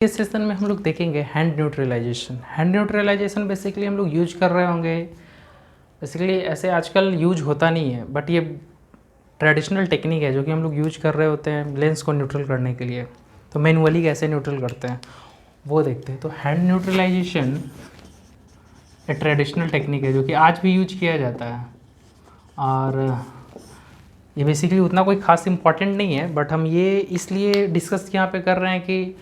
इस सेशन में हम लोग देखेंगे hand neutralisation. Hand neutralisation basically हम लोग यूज कर रहे होंगे। बेसिकली ऐसे आजकल यूज होता नहीं है, बट ये ट्रेडिशनल टेक्निक है जो कि हम लोग यूज कर रहे होते हैं लेंस को न्यूट्रल करने के लिए। तो मैनुअली कैसे न्यूट्रल करते हैं वो देखते हैं। तो हैंड न्यूट्रलाइजेशन एक ट्रेडिशनल टेक्निक है जो कि आज भी यूज किया जाता है, और ये बेसिकली उतना कोई खास इम्पॉर्टेंट नहीं है, बट हम ये इसलिए डिस्कस यहाँ पे कर रहे हैं कि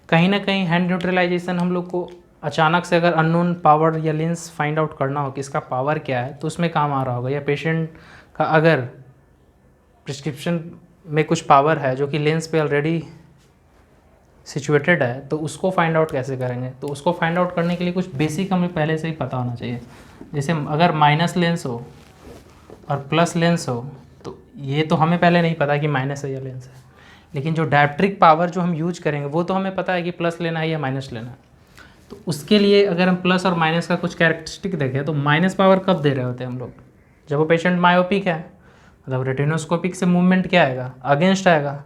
कहीं ना कहीं हैंड न्यूट्रलाइजेशन हम लोग को अचानक से अगर अननोन पावर या लेंस फाइंड आउट करना हो कि इसका पावर क्या है तो उसमें काम आ रहा होगा, या पेशेंट का अगर प्रिस्क्रिप्शन में कुछ पावर है जो कि लेंस पे ऑलरेडी सिचुएटेड है तो उसको फाइंड आउट कैसे करेंगे। तो उसको फाइंड आउट करने के लिए कुछ बेसिक हमें पहले से ही पता होना चाहिए। जैसे अगर माइनस लेंस हो और प्लस लेंस हो तो ये तो हमें पहले नहीं पता कि माइनस है या लेंस है, लेकिन जो डायप्ट्रिक पावर जो हम यूज करेंगे वो तो हमें पता है कि प्लस लेना है या माइनस लेना है। तो उसके लिए अगर हम प्लस और माइनस का कुछ कैरेक्टरिस्टिक देखें तो माइनस पावर कब दे रहे होते हैं हम लोग, जब वो पेशेंट मायोपिक है, मतलब रेटिनोस्कोपिक से मूवमेंट क्या आएगा, अगेंस्ट आएगा।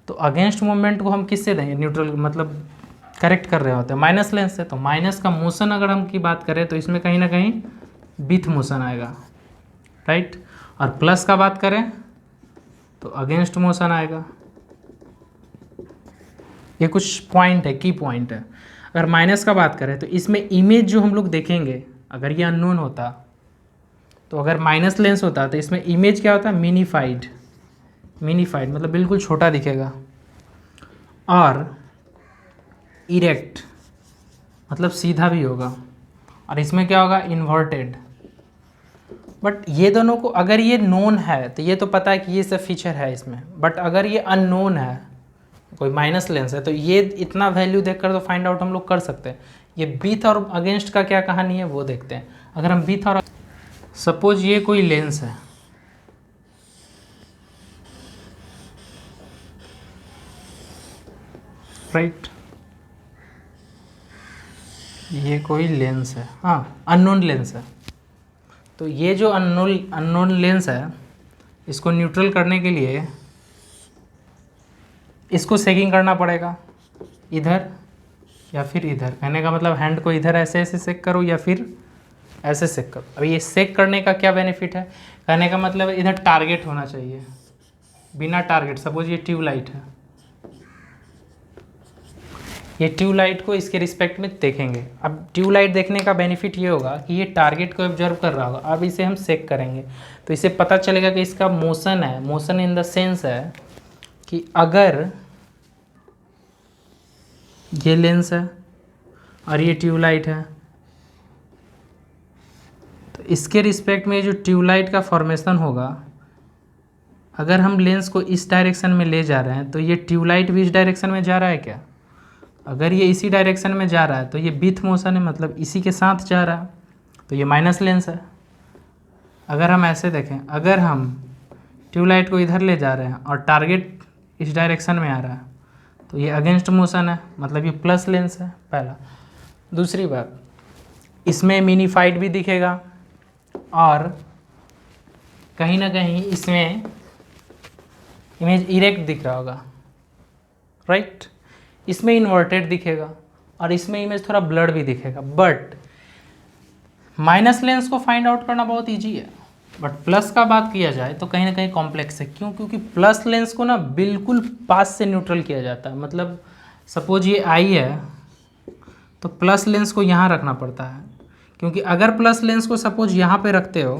तो अगेंस्ट मूवमेंट को हम किससे देंगे, न्यूट्रल मतलब करेक्ट कर रहे होते हैं माइनस लेंस से। तो माइनस का मोशन अगर हम की बात करें तो इसमें कहीं ना कहीं विथ मोशन आएगा, राइट। और प्लस का बात करें तो अगेंस्ट मोशन आएगा। ये कुछ पॉइंट है, की पॉइंट है। अगर माइनस का बात करें तो इसमें इमेज जो हम लोग देखेंगे, अगर ये अननोन होता तो अगर माइनस लेंस होता तो इसमें इमेज क्या होता, मिनीफाइड। मिनीफाइड मतलब बिल्कुल छोटा दिखेगा। और इरेक्ट मतलब सीधा भी होगा। और इसमें क्या होगा, इन्वर्टेड। बट ये दोनों को अगर ये नोन है तो ये तो पता है कि ये सब फीचर है इसमें, बट अगर ये अननोन है, कोई माइनस लेंस है, तो ये इतना वैल्यू देखकर तो फाइंड आउट हम लोग कर सकते हैं। ये विथ और अगेंस्ट का क्या कहानी है वो देखते हैं। अगर हम विथ और सपोज ये कोई लेंस है, राइट, ये कोई लेंस है, हाँ अननोन लेंस है। तो ये जो अननोन लेंस है इसको न्यूट्रल करने के लिए इसको सेकिंग करना पड़ेगा, इधर या फिर इधर। कहने का मतलब हैंड को इधर ऐसे ऐसे सेक करो या फिर ऐसे सेक करो। अब ये सेक करने का क्या बेनिफिट है, कहने का मतलब इधर टारगेट होना चाहिए। बिना टारगेट, सपोज ये ट्यूबलाइट है, ये ट्यूबलाइट को इसके रिस्पेक्ट में देखेंगे। अब ट्यूबलाइट देखने का बेनिफिट ये होगा कि ये टारगेट को ऑब्जर्व कर रहा होगा। अब इसे हम सेक करेंगे तो इसे पता चलेगा कि इसका मोशन है। मोशन इन द सेंस है कि अगर ये लेंस है और ये ट्यूबलाइट है तो इसके रिस्पेक्ट में जो ट्यूबलाइट का फॉर्मेशन होगा, अगर हम लेंस को इस डायरेक्शन में ले जा रहे हैं तो ये ट्यूबलाइट भी इस डायरेक्शन में जा रहा है क्या, अगर ये इसी डायरेक्शन में जा रहा है तो ये विथ मोशन है, मतलब इसी के साथ जा रहा है, तो ये माइनस लेंस है। अगर हम ऐसे देखें, अगर हम ट्यूबलाइट को इधर ले जा रहे हैं और टारगेट इस डायरेक्शन में आ रहा है तो ये अगेंस्ट मोशन है, मतलब ये प्लस लेंस है, पहला। दूसरी बात, इसमें मिनीफाइड भी दिखेगा और कहीं ना कहीं इसमें इमेज इरेक्ट दिख रहा होगा, राइट। इसमें इन्वर्टेड दिखेगा और इसमें इमेज थोड़ा ब्लर्ड भी दिखेगा। बट माइनस लेंस को फाइंड आउट करना बहुत ईजी है, बट प्लस का बात किया जाए तो कहीं ना कहीं कॉम्प्लेक्स है। क्यों, क्योंकि प्लस लेंस को ना बिल्कुल पास से न्यूट्रल किया जाता है। मतलब सपोज ये आई है तो प्लस लेंस को यहाँ रखना पड़ता है, क्योंकि अगर प्लस लेंस को सपोज यहाँ पे रखते हो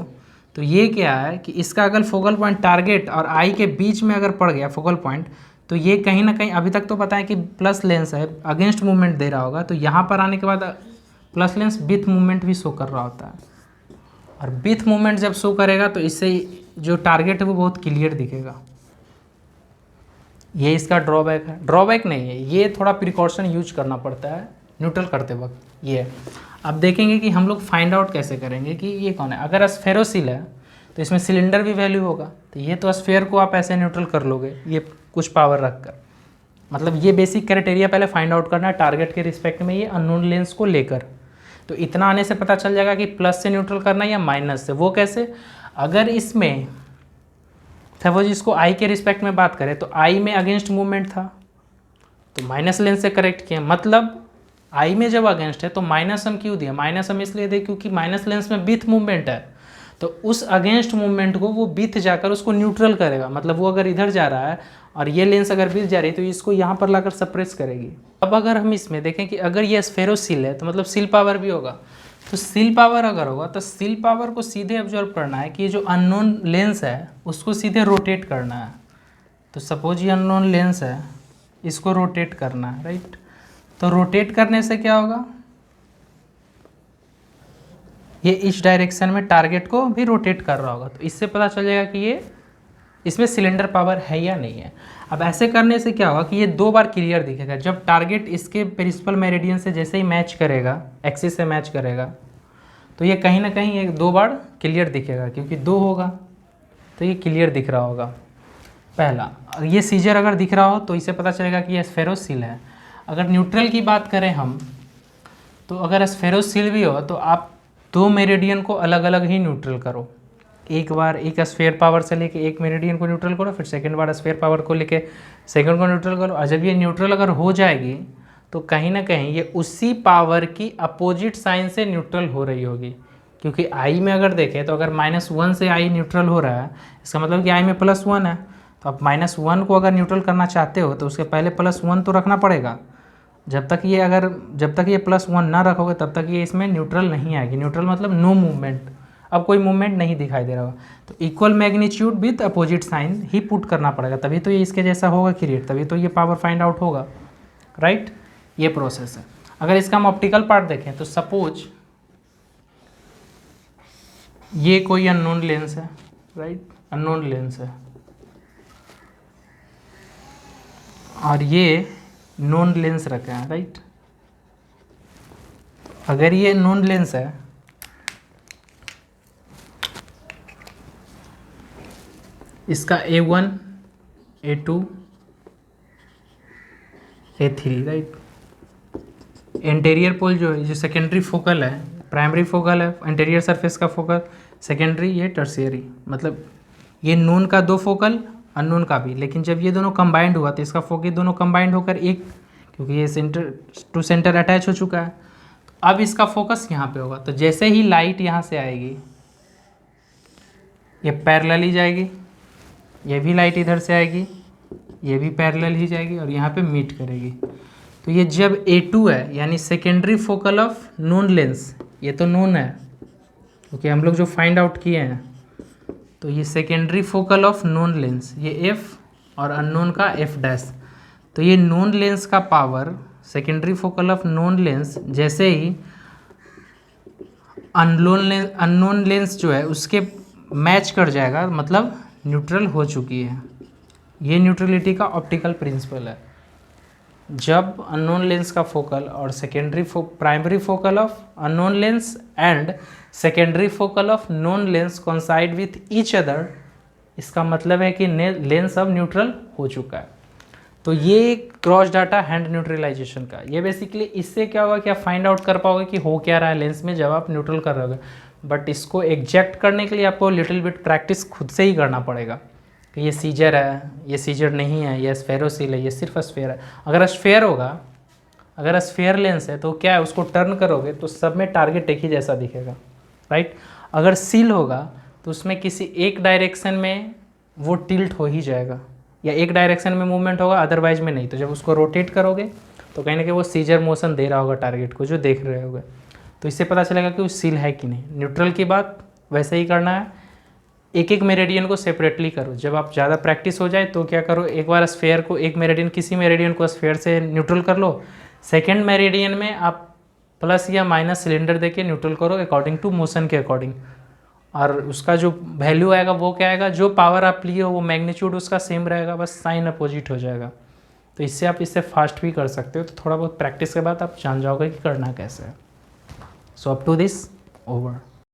तो ये क्या है कि इसका अगर फोकल पॉइंट टारगेट और आई के बीच में अगर पड़ गया फोकल पॉइंट, तो ये कहीं ना कहीं अभी तक तो पता है कि प्लस लेंस है, अगेंस्ट मूवमेंट दे रहा होगा। तो यहाँ पर आने के बाद प्लस लेंस विथ मूवमेंट भी शो कर रहा होता है, और विथ मूवमेंट जब शो करेगा तो इससे जो टारगेट है वो बहुत क्लियर दिखेगा। ये इसका ड्रॉबैक है, ड्रॉबैक नहीं है, ये थोड़ा प्रिकॉशन यूज करना पड़ता है न्यूट्रल करते वक्त। ये अब देखेंगे कि हम लोग फाइंड आउट कैसे करेंगे कि ये कौन है। अगर स्फेरोसिल है तो इसमें सिलेंडर भी वैल्यू होगा, तो ये तो स्फेयर को आप ऐसे न्यूट्रल कर लोगे ये कुछ पावर रखकर। मतलब ये बेसिक क्राइटेरिया पहले फाइंड आउट करना है टारगेट के रिस्पेक्ट में ये अननोन लेंस को लेकर। तो इतना आने से पता चल जाएगा कि प्लस से न्यूट्रल करना है या माइनस से। वो कैसे, अगर इसमें सपोज इसको आई के रिस्पेक्ट में बात करें तो आई में अगेंस्ट मूवमेंट था, तो माइनस लेंस से करेक्ट किया, मतलब आई में जब अगेंस्ट है तो माइनस हम क्यों दिया, माइनस हम इसलिए दे क्योंकि माइनस लेंस में बीथ मूवमेंट है, तो उस अगेंस्ट मूवमेंट को वो बीथ जाकर उसको न्यूट्रल करेगा, मतलब वो अगर इधर जा रहा है और ये लेंस अगर बीथ जा रही है तो इसको यहाँ पर लाकर सप्रेस करेगी। अब अगर हम इसमें देखें कि अगर ये स्फेरोसील है तो मतलब सील पावर भी होगा, तो सील पावर अगर होगा तो सील पावर को सीधे ऑब्जर्व करना है कि ये जो अननोन लेंस है उसको सीधे रोटेट करना है। तो सपोज ये अननोन लेंस है, इसको रोटेट करना है, राइट। तो रोटेट करने से क्या होगा, ये इस डायरेक्शन में टारगेट को भी रोटेट कर रहा होगा, तो इससे पता चल जाएगा कि ये इसमें सिलेंडर पावर है या नहीं है। अब ऐसे करने से क्या होगा कि ये 2 बार क्लियर दिखेगा, जब टारगेट इसके प्रिंसिपल मेरिडियन से जैसे ही मैच करेगा, एक्सिस से मैच करेगा, तो ये कहीं ना कहीं ये 2 बार क्लियर दिखेगा, क्योंकि 2 होगा तो ये क्लियर दिख रहा होगा पहला। ये सीजर अगर दिख रहा हो तो इससे पता चलेगा कि ये स्फेरोसील है। अगर न्यूट्रल की बात करें हम, तो अगर स्फेरोसील भी हो तो आप 2 मेरिडियन को अलग अलग ही न्यूट्रल करो, एक बार एक स्फेयर पावर से लेके एक मेरिडियन को न्यूट्रल करो, फिर सेकंड बार स्फेयर पावर को लेके सेकंड को न्यूट्रल करो। और जब ये न्यूट्रल अगर हो जाएगी तो कहीं ना कहीं ये उसी पावर की अपोजिट साइन से न्यूट्रल हो रही होगी, क्योंकि आई में अगर देखें तो अगर -1 से आई न्यूट्रल हो रहा है, इसका मतलब कि आई में +1 है, तो आप -1 को अगर न्यूट्रल करना चाहते हो तो उसके पहले +1 तो रखना पड़ेगा। जब तक ये +1 ना रखोगे तब तक ये इसमें न्यूट्रल नहीं आएगी। न्यूट्रल मतलब नो मूवमेंट, अब कोई मूवमेंट नहीं दिखाई दे रहा होगा, तो equal magnitude with opposite sign ही पुट करना पड़ेगा, तभी तो ये इसके जैसा होगा क्रिएट, तभी तो ये पावर फाइंड आउट होगा, राइट। ये प्रोसेस है। अगर इसका हम ऑप्टिकल पार्ट देखें तो सपोज ये कोई अननोन लेंस है, राइट, अननोन लेंस है, और ये नोन लेंस रखा है, राइट। अगर ये नोन लेंस है इसका A1, A2, A3, right. Anterior पोल जो है, जो सेकेंडरी फोकल है, प्राइमरी फोकल है एंटेरियर सरफेस का फोकल, सेकेंडरी ये टर्शियरी, मतलब ये नोन का 2 फोकल, अननोन का भी, लेकिन जब ये दोनों कंबाइंड हुआ तो इसका फोकस दोनों कंबाइंड होकर एक, क्योंकि ये सेंटर टू सेंटर अटैच हो चुका है, तो अब इसका फोकस यहाँ पे होगा। तो जैसे ही लाइट यहाँ से आएगी ये पैरेलल ही जाएगी, ये भी लाइट इधर से आएगी, ये भी पैरेलल ही जाएगी और यहाँ पे मीट करेगी। तो ये जब A2 है यानी secondary focal of known lens, ये तो नोन है क्योंकि हम लोग जो फाइंड आउट किए हैं, तो ये secondary focal of known lens, ये F और अननोन का F', तो ये नोन लेंस का power secondary focal of known lens जैसे ही अननोन लेंस जो है उसके मैच कर जाएगा, मतलब न्यूट्रल हो चुकी है। ये न्यूट्रलिटी का ऑप्टिकल प्रिंसिपल है। जब अननोन लेंस का फोकल और primary focal of unknown lens and secondary focal of known lens coincide with each other, इसका मतलब है कि लेंस अब न्यूट्रल हो चुका है। तो ये क्रॉस डाटा हैंड न्यूट्रलाइजेशन का, ये बेसिकली इससे क्या होगा कि आप फाइंड आउट कर पाओगे कि हो क्या रहा है लेंस में जब आप न्यूट्रल कर रहे होगे। बट इसको एग्जैक्ट करने के लिए आपको लिटिल बिट प्रैक्टिस खुद से ही करना पड़ेगा कि ये सीजर है, ये सीजर नहीं है, ये स्फेरोसील है, ये सिर्फ स्फेयर है। अगर स्फेयर होगा, अगर स्फेयर लेंस है तो क्या है, उसको टर्न करोगे तो सब में टारगेट एक ही जैसा दिखेगा, राइट। अगर सील होगा तो उसमें किसी एक डायरेक्शन में वो टिल्ट हो ही जाएगा, या एक डायरेक्शन में मूवमेंट होगा अदरवाइज में नहीं। तो जब उसको रोटेट करोगे तो कहीं ना कहीं वो सीजर मोशन दे रहा होगा टारगेट को जो देख रहे होगे, तो इससे पता चलेगा कि वो सील है कि नहीं। न्यूट्रल की बात वैसे ही करना है, एक एक मेरिडियन को सेपरेटली करो। जब आप ज़्यादा प्रैक्टिस हो जाए तो क्या करो, एक बार स्फेयर को एक मेरिडियन, किसी मेरिडियन को स्फेयर से न्यूट्रल कर लो, सेकेंड मेरिडियन में आप प्लस या माइनस सिलेंडर देके न्यूट्रल करो अकॉर्डिंग टू मोशन के अकॉर्डिंग, और उसका जो वैल्यू आएगा वो क्या आएगा, जो पावर आप लिए हो वो मैग्नीट्यूड उसका सेम रहेगा, बस साइन अपोजिट हो जाएगा। तो इससे आप इससे फास्ट भी कर सकते हो। तो थोड़ा बहुत प्रैक्टिस के बाद आप जान जाओगे कि करना कैसे है। So up to this over.